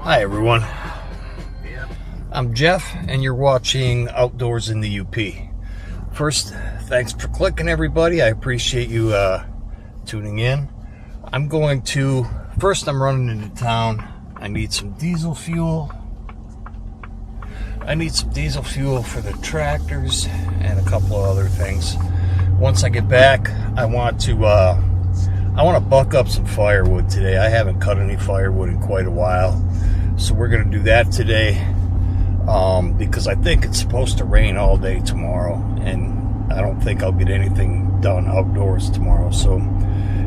Hi everyone, I'm Jeff and you're watching Outdoors in the UP. First, thanks for clicking everybody. I appreciate you tuning in. I'm running into town. I need some diesel fuel. For the tractors and a couple of other things. Once I get back, I want to buck up some firewood today. I haven't cut any firewood in quite a while, so we're going to do that today because I think it's supposed to rain all day tomorrow, and I don't think I'll get anything done outdoors tomorrow. So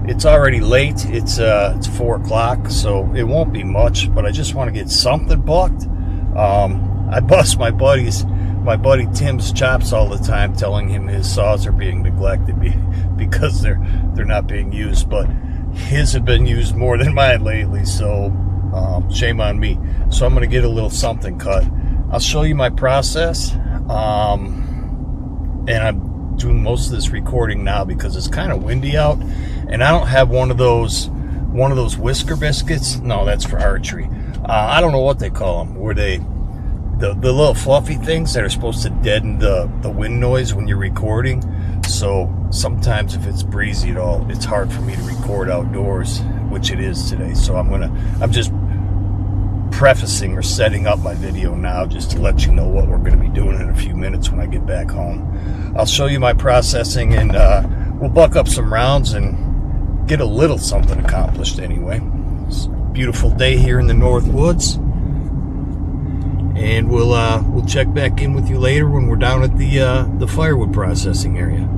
it's already late. It's 4 o'clock, so it won't be much, but I just want to get something bucked. I bust my buddy Tim's chops all the time, telling him his saws are being neglected because they're not being used, but his have been used more than mine lately, so shame on me. So I'm going to get a little something cut. I'll show you my process, and I'm doing most of this recording now because it's kind of windy out, and I don't have one of those whisker biscuits. No, that's for archery. I don't know what they call them, where the little fluffy things that are supposed to deaden the wind noise when you're recording. So sometimes if it's breezy at all, it's hard for me to record outdoors, which it is today. So I'm just prefacing or setting up my video now just to let you know what we're going to be doing in a few minutes when I get back home. I'll show you my processing, and we'll buck up some rounds and get a little something accomplished anyway. It's a beautiful day here in the North Woods. And we'll check back in with you later when we're down at the firewood processing area.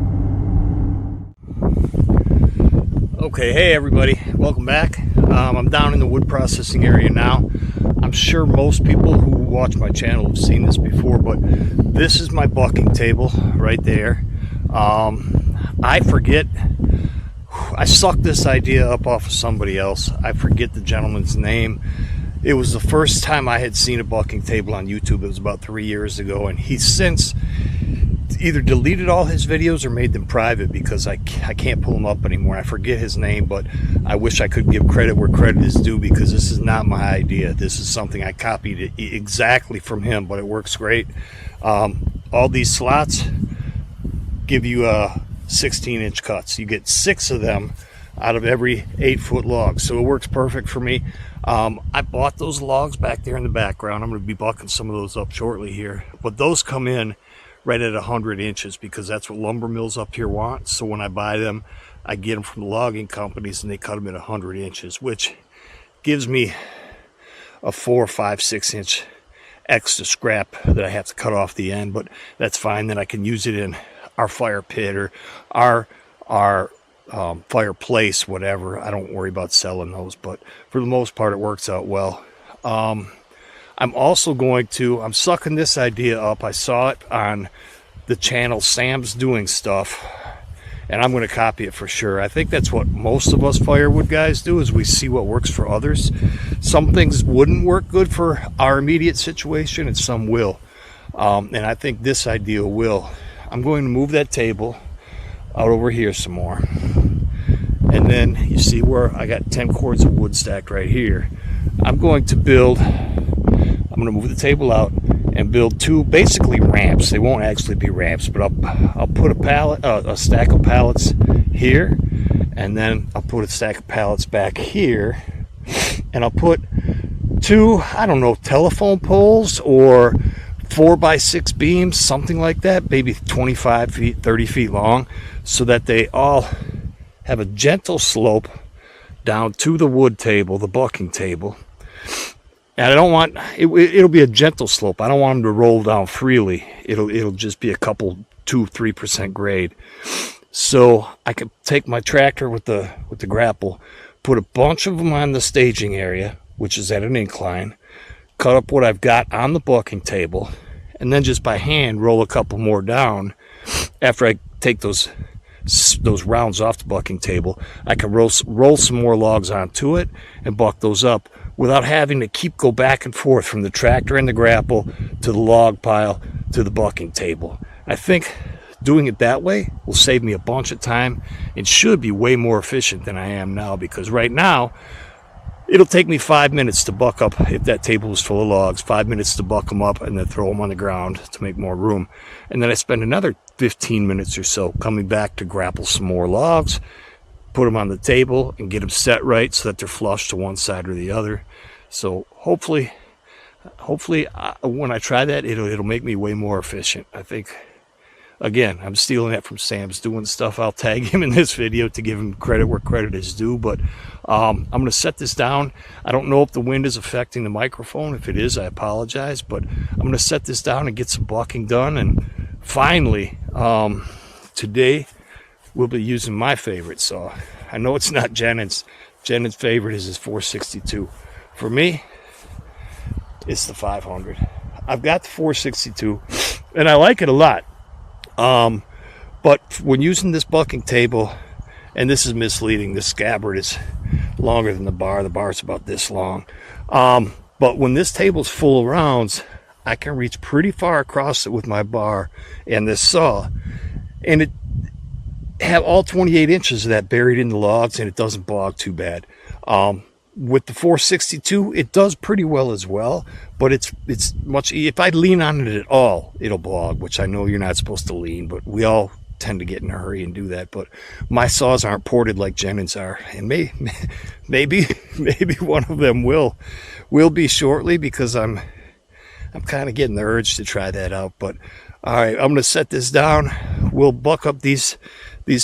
Okay, hey everybody, welcome back. I'm down in the wood processing area now. I'm sure most people who watch my channel have seen this before, but this is my bucking table right there. I sucked this idea up off of somebody else. I forget the gentleman's name. It was the first time I had seen a bucking table on YouTube. It was about 3 years ago, and he's since either deleted all his videos or made them private because I can't pull him up anymore. I forget his name, but I wish I could give credit where credit is due because this is not my idea. This is something I copied exactly from him, but it works great. All these slots give you 16-inch cuts. You get 6 of them out of every 8-foot log, so it works perfect for me. I bought those logs back there in the background. I'm going to be bucking some of those up shortly here, but those come in right at 100 inches because that's what lumber mills up here want. So when I buy them, I get them from the logging companies and they cut them at 100 inches, which gives me a 4, 5, 6 inch extra scrap that I have to cut off the end, but that's fine. Then I can use it in our fire pit or our fireplace, whatever. I don't worry about selling those, but for the most part it works out well. I'm sucking this idea up. I saw it on the channel Sam's Doing Stuff, and I'm going to copy it for sure. I think that's what most of us firewood guys do, is we see what works for others. Some things wouldn't work good for our immediate situation and some will, and I think this idea will. I'm going to move that table out over here some more, and then you see where I got 10 cords of wood stacked right here. I'm going to move the table out and build 2 basically ramps. They won't actually be ramps, but I'll put a stack of pallets here, and then I'll put a stack of pallets back here, and I'll put 2, I don't know, telephone poles or 4x6 beams, something like that, maybe 25 feet, 30 feet long, so that they all have a gentle slope down to the wood table, the bucking table. And I don't want it'll be a gentle slope. I don't want them to roll down freely. It'll just be a couple 2-3% grade. So I can take my tractor with the grapple, put a bunch of them on the staging area, which is at an incline, cut up what I've got on the bucking table, and then just by hand roll a couple more down. After I take those rounds off the bucking table, I can roll some more logs onto it and buck those up without having to go back and forth from the tractor and the grapple to the log pile to the bucking table. I think doing it that way will save me a bunch of time and should be way more efficient than I am now, because right now It'll take me 5 minutes to buck up, if that table was full of logs, 5 minutes to buck them up and then throw them on the ground to make more room. And then I spend another 15 minutes or so coming back to grapple some more logs, put them on the table and get them set right so that they're flush to one side or the other. So hopefully when I try that, it'll make me way more efficient. I think, again, I'm stealing that from Sam's doing stuff. I'll tag him in this video to give him credit where credit is due, but I'm going to set this down. I don't know if the wind is affecting the microphone. If it is, I apologize, but I'm going to set this down and get some bucking done. And finally, today we'll be using my favorite saw. I know it's not Jennings. Jennings' favorite is his 462. For me, it's the 500. I've got the 462, and I like it a lot. But when using this bucking table, and this is misleading, this scabbard is longer than the bar. The bar's about this long. But when this table's full of rounds, I can reach pretty far across it with my bar and this saw, and it have all 28 inches of that buried in the logs, and it doesn't bog too bad. With the 462, it does pretty well as well, but it's much, if I lean on it at all, it'll bog, which I know you're not supposed to lean, but we all tend to get in a hurry and do that. But my saws aren't ported like Jennings are, and maybe one of them will be shortly, because I'm kind of getting the urge to try that out. But all right, I'm going to set this down. We'll buck up these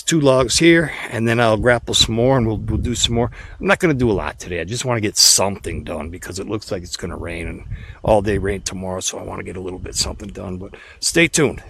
two logs here, and then I'll grapple some more, and we'll do some more. I'm not going to do a lot today. I just want to get something done, because it looks like it's going to rain, and all day rain tomorrow, so I want to get a little bit something done. But stay tuned.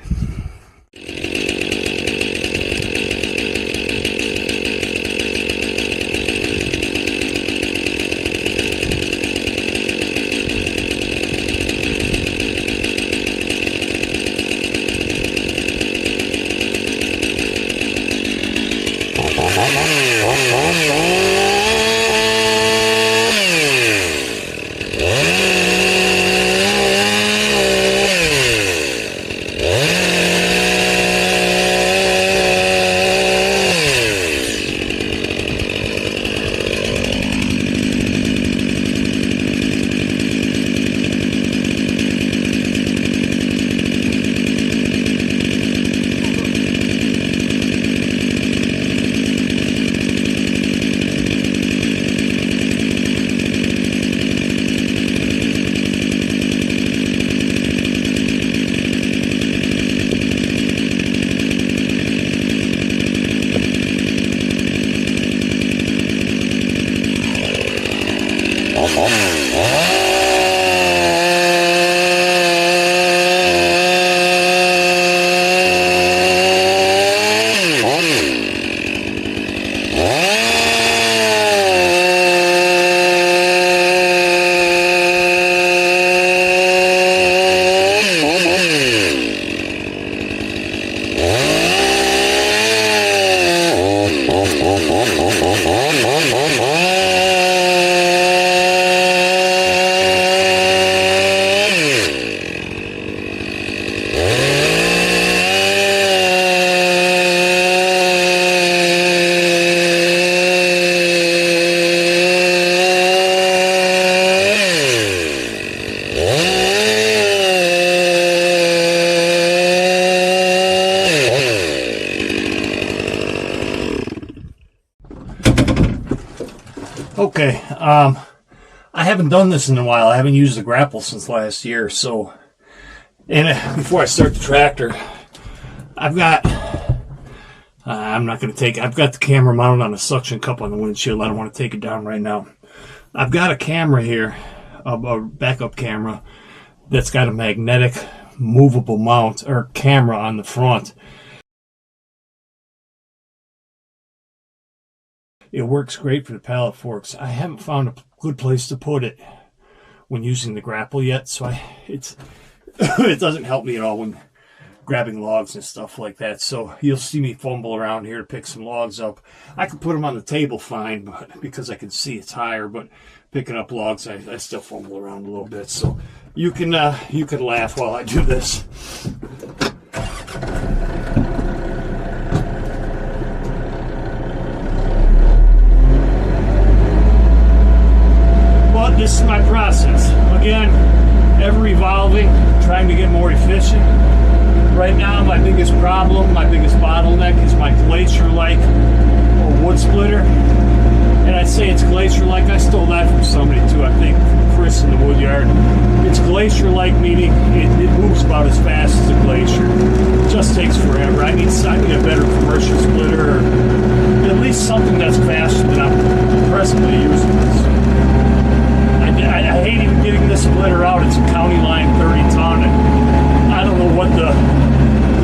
Okay, I haven't done this in a while. I haven't used the grapple since last year. So, and before I start the tractor, I've got, I've got the camera mounted on a suction cup on the windshield. I don't want to take it down right now. I've got a camera here, a backup camera, that's got a magnetic movable mount or camera on the front. It works great for the pallet forks. I haven't found a good place to put it when using the grapple yet, so it doesn't help me at all when grabbing logs and stuff like that. So you'll see me fumble around here to pick some logs up. I can put them on the table fine, but because I can see it's higher, but picking up logs, I still fumble around a little bit. So you can laugh while I do this. But this is my process. Again, ever evolving, trying to get more efficient. Right now, my biggest problem, my biggest bottleneck is my glacier-like or wood splitter. And I'd say it's glacier-like. I stole that from somebody too. I think Chris in the wood yard. It's glacier-like, meaning it moves about as fast as a glacier. It just takes forever. I need a better commercial splitter, or at least something that's faster than I'm presently using. I hate even getting this splitter out. It's a county line 30 ton, and I don't know what the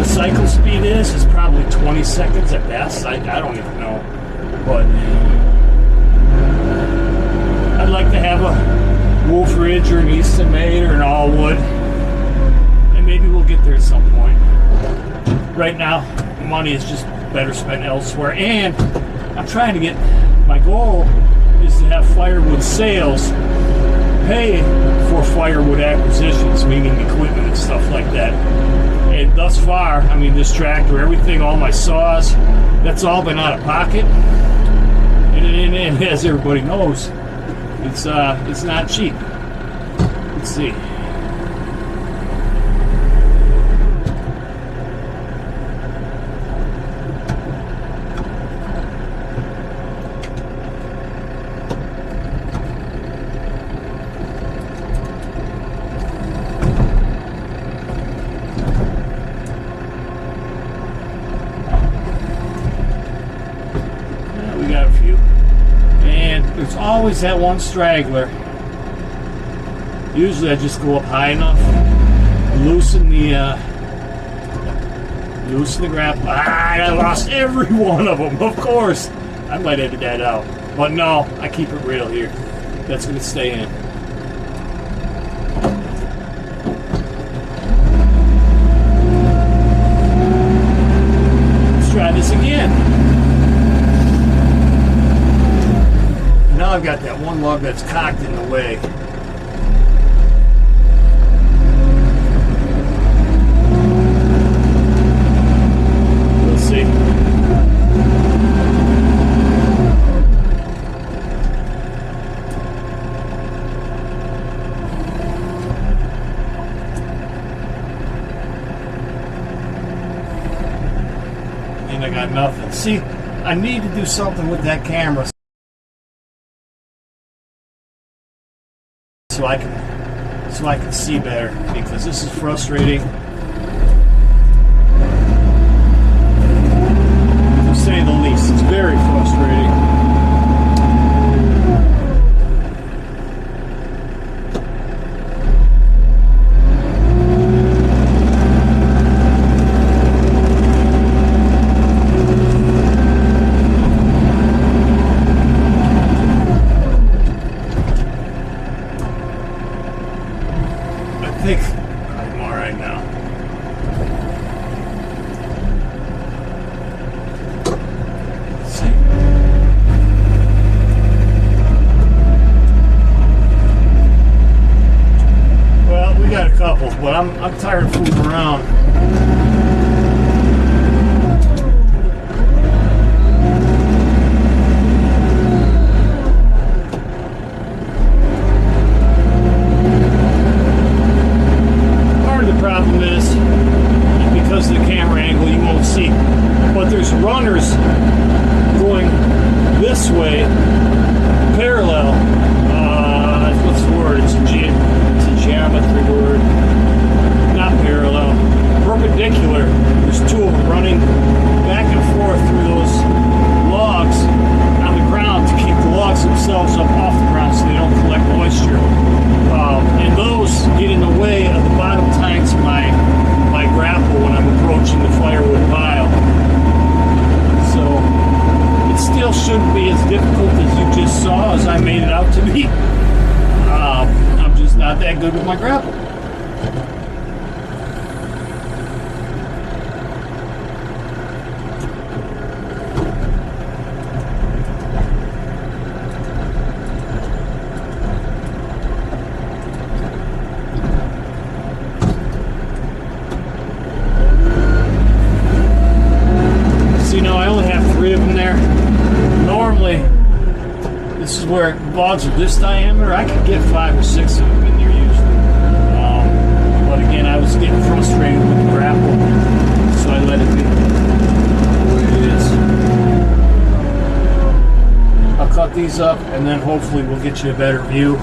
cycle speed is. It's probably 20 seconds at best. I don't even know, but I'd like to have a Wolf Ridge or an Easton Made or an all wood, and maybe we'll get there at some point. Right now, money is just better spent elsewhere, and I'm trying to get, my goal is to have firewood sales pay for firewood acquisitions, meaning equipment and stuff like that. And thus far, I mean, this tractor, everything, all my saws, that's all been out of pocket. And as everybody knows, it's not cheap. Let's see. There's always that one straggler. Usually I just go up high enough, loosen the grapple. I lost every one of them, of course. I might edit that out, but no, I keep it real here. That's going to stay in. Let's try this again. Now I've got that one lug that's cocked in the way. We'll see. And I got nothing. See, I need to do something with that camera so I can see better, because this is frustrating, to say the least. It's very frustrating. I think I'm all right now. Let's see. Well, we got a couple, but I'm tired of fooling around. Problem is, because of the camera angle, you won't see, but there's runners going this way parallel. What's the word? It's a geometry word. Not parallel, perpendicular. There's two of them running back and forth through those logs on the ground to keep the logs themselves up off the ground so they don't collect moisture. And those get in the way of the bottom tanks of my grapple when I'm approaching the firewood pile. So it still shouldn't be as difficult as you just saw, as I made it out to be. I'm just not that good with my grapple. where logs are this diameter, I could get 5 or 6 of them in there usually. But again, I was getting frustrated with the grapple, so I let it be the way it is. I'll cut these up, and then hopefully we'll get you a better view,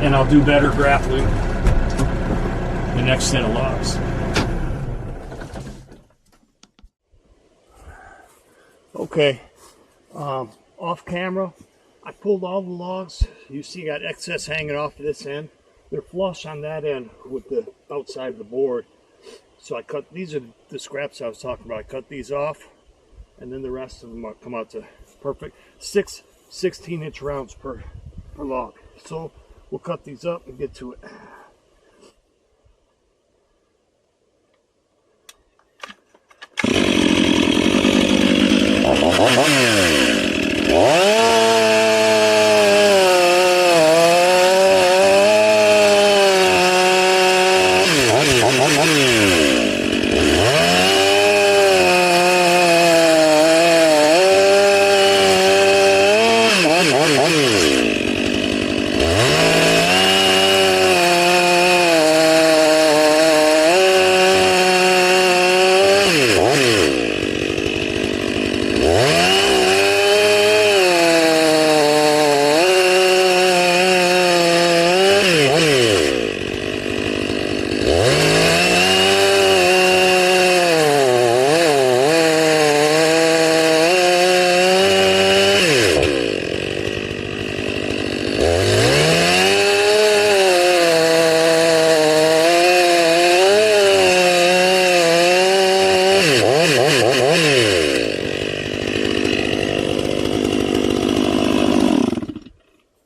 and I'll do better grappling the next set of logs. Okay, off camera, I pulled all the logs. You see I got excess hanging off to this end. They're flush on that end with the outside of the board. So I cut, these are the scraps I was talking about. I cut these off, and then the rest of them come out to perfect 16-inch rounds per log. So we'll cut these up and get to it.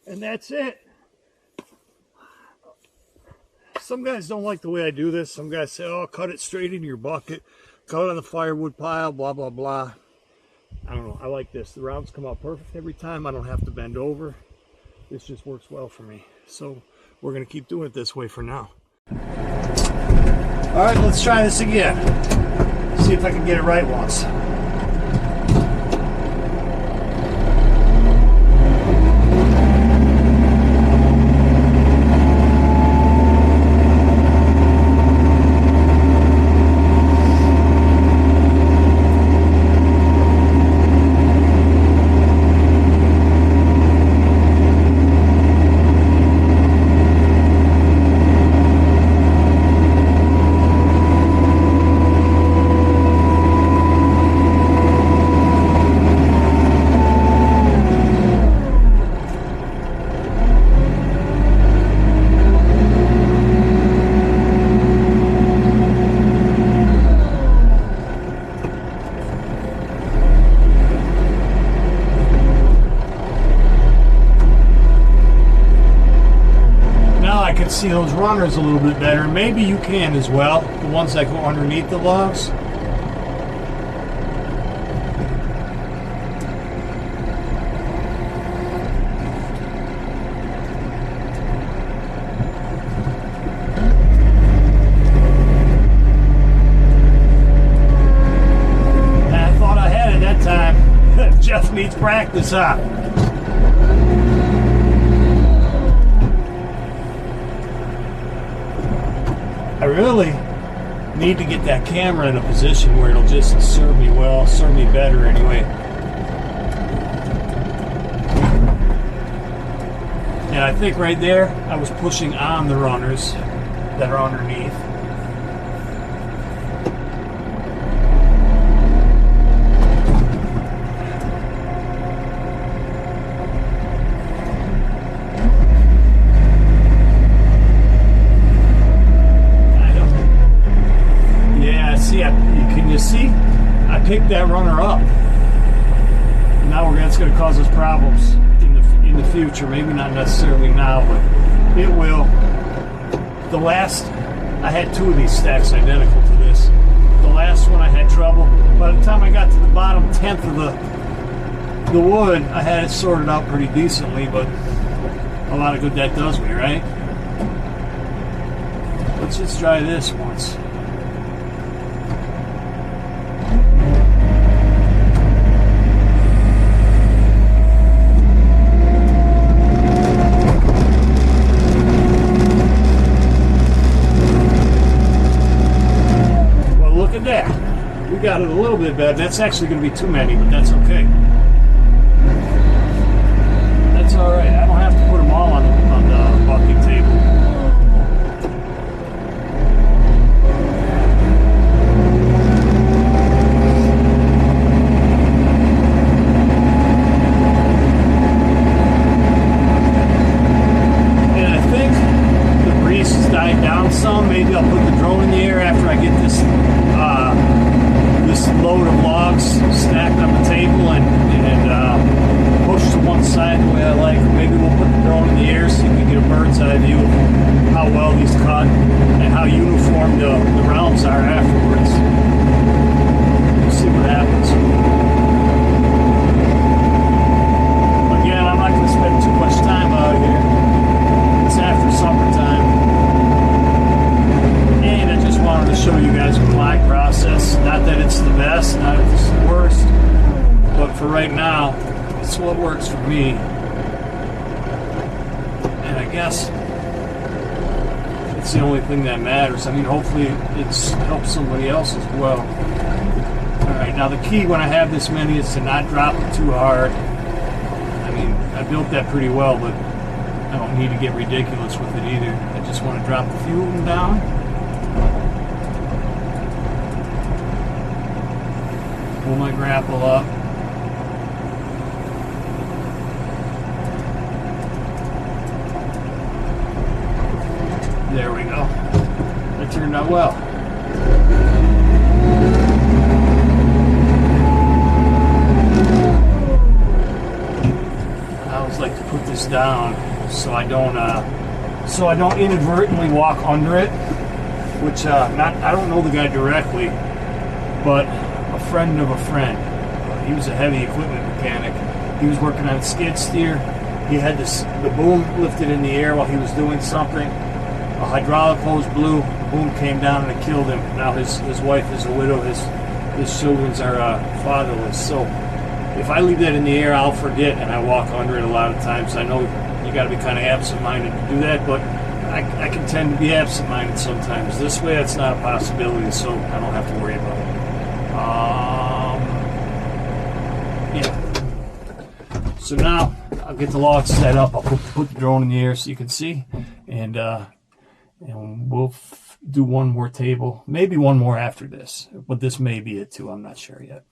And that's it. Some guys don't like the way I do this. Some guys say, oh, cut it straight into your bucket, cut it on the firewood pile, blah, blah, blah. I don't know. I like this. The rounds come out perfect every time. I don't have to bend over. This just works well for me. So we're going to keep doing it this way for now. All right, let's try this again. See if I can get it right once. See those runners a little bit better. Maybe you can as well, the ones that go underneath the logs. I thought I had it that time. Jeff needs practice, huh? I really need to get that camera in a position where it'll just serve me well, serve me better anyway. And I think right there, I was pushing on the runners that are underneath. See, I picked that runner up. Now that's going to cause us problems in the future. Maybe not necessarily now, but it will. The last, I had 2 of these stacks identical to this. The last one I had trouble. By the time I got to the bottom 10th of the wood, I had it sorted out pretty decently, but a lot of good that does me, right? Let's just try this once. we got it a little bit bad. That's actually going to be too many, but that's okay. That's all right. I don't have to put them all on the bucking table. Some. Maybe I'll put the drone in the air after I get this this load of logs stacked on the table and pushed to one side the way I like. Maybe we'll put the drone in the air so you can get a bird's eye view of how well these cut and how uniform the rounds are afterwards. We'll see what happens. Again, I'm not going to spend too much time out here. It's after supper time. And I just wanted to show you guys my process. Not that it's the best, not that it's the worst, but for right now, it's what works for me. And I guess it's the only thing that matters. I mean, hopefully it's helps somebody else as well. Alright, now the key when I have this many is to not drop it too hard. I mean, I built that pretty well, but I don't need to get ridiculous with it either. I just want to drop a few of them down. Pull my grapple up. There we go. That turned out well. I always like to put this down so I don't inadvertently walk under it. Which I don't know the guy directly, but a friend of a friend. He was a heavy equipment mechanic. He was working on a skid steer. He had the boom lifted in the air while he was doing something. A hydraulic hose blew. The boom came down and it killed him. Now his wife is a widow. His children are fatherless. So if I leave that in the air, I'll forget and I walk under it a lot of times. I know you got to be kind of absent-minded to do that, but I can tend to be absent-minded sometimes. This way, it's not a possibility, so I don't have to worry about it. Yeah. So now I'll get the log set up. I'll put the drone in the air so you can see, and we'll do one more table, maybe one more after this, but this may be it too. I'm not sure yet.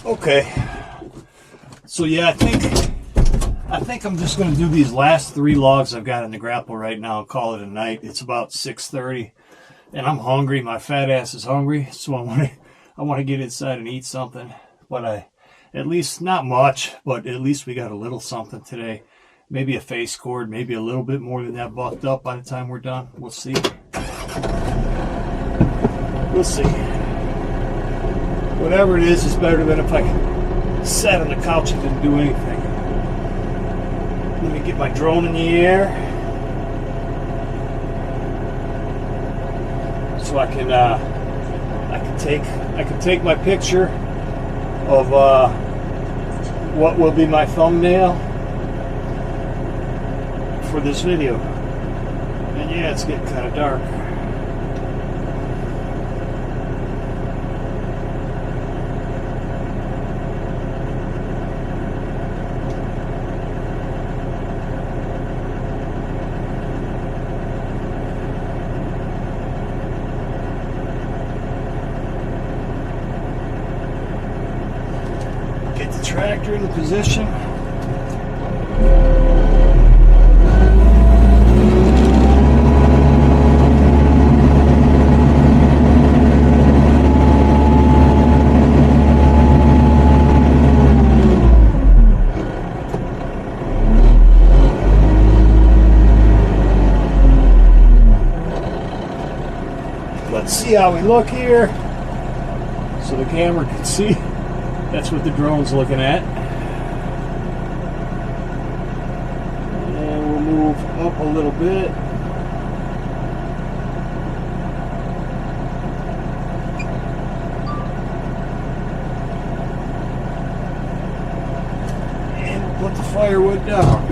Okay, so yeah, I think I'm just going to do these last 3 logs I've got in the grapple right now and call it a night. It's about 6:30. and I'm hungry. My fat ass is hungry, so I want to get inside and eat something. But at least not much, but at least we got a little something today. Maybe a face cord, maybe a little bit more than that bucked up by the time we're done. We'll see. We'll see. Whatever it is better than if I sat on the couch and didn't do anything. Let me get my drone in the air so I can take my picture of what will be my thumbnail for this video. And yeah, it's getting kind of dark. Get the tractor in the position. Let's see how we look here so the camera can see. That's what the drone's looking at. And we'll move up a little bit. And we'll put the firewood down.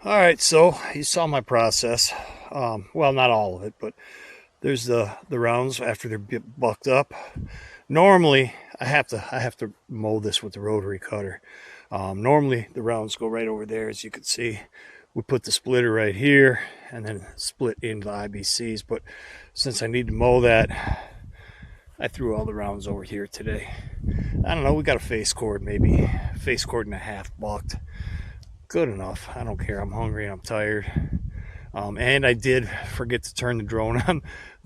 Alright, so you saw my process. Well, not all of it, but there's the rounds after they're bucked up. Normally, I have to mow this with the rotary cutter. Normally, the rounds go right over there, as you can see. We put the splitter right here and then split into the IBCs. But since I need to mow that, I threw all the rounds over here today. I don't know, we got a face cord, maybe a face cord and a half bucked. Good enough. I don't care. I'm hungry and I'm tired. And I did forget to turn the drone on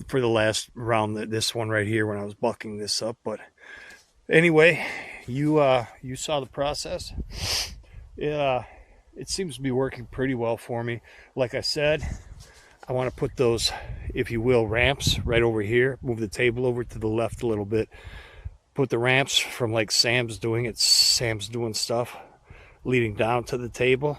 for the last round, this one right here, when I was bucking this up. But anyway, you saw the process. It seems to be working pretty well for me. Like I said, I want to put those, if you will, ramps right over here. Move the table over to the left a little bit. Put the ramps from like Sam's doing stuff leading down to the table.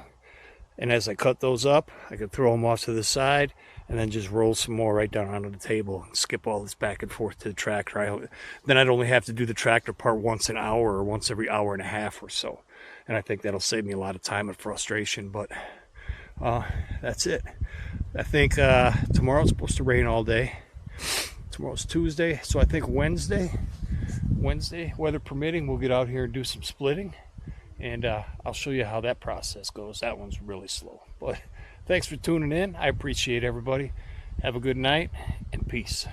And as I cut those up, I could throw them off to the side and then just roll some more right down onto the table and skip all this back and forth to the tractor. Then I'd only have to do the tractor part once an hour or once every hour and a half or so. And I think that'll save me a lot of time and frustration. But that's it. I think tomorrow's supposed to rain all day. Tomorrow's Tuesday, so I think Wednesday, weather permitting, we'll get out here and do some splitting. And I'll show you how that process goes. That one's really slow. But thanks for tuning in. I appreciate everybody. Have a good night and peace.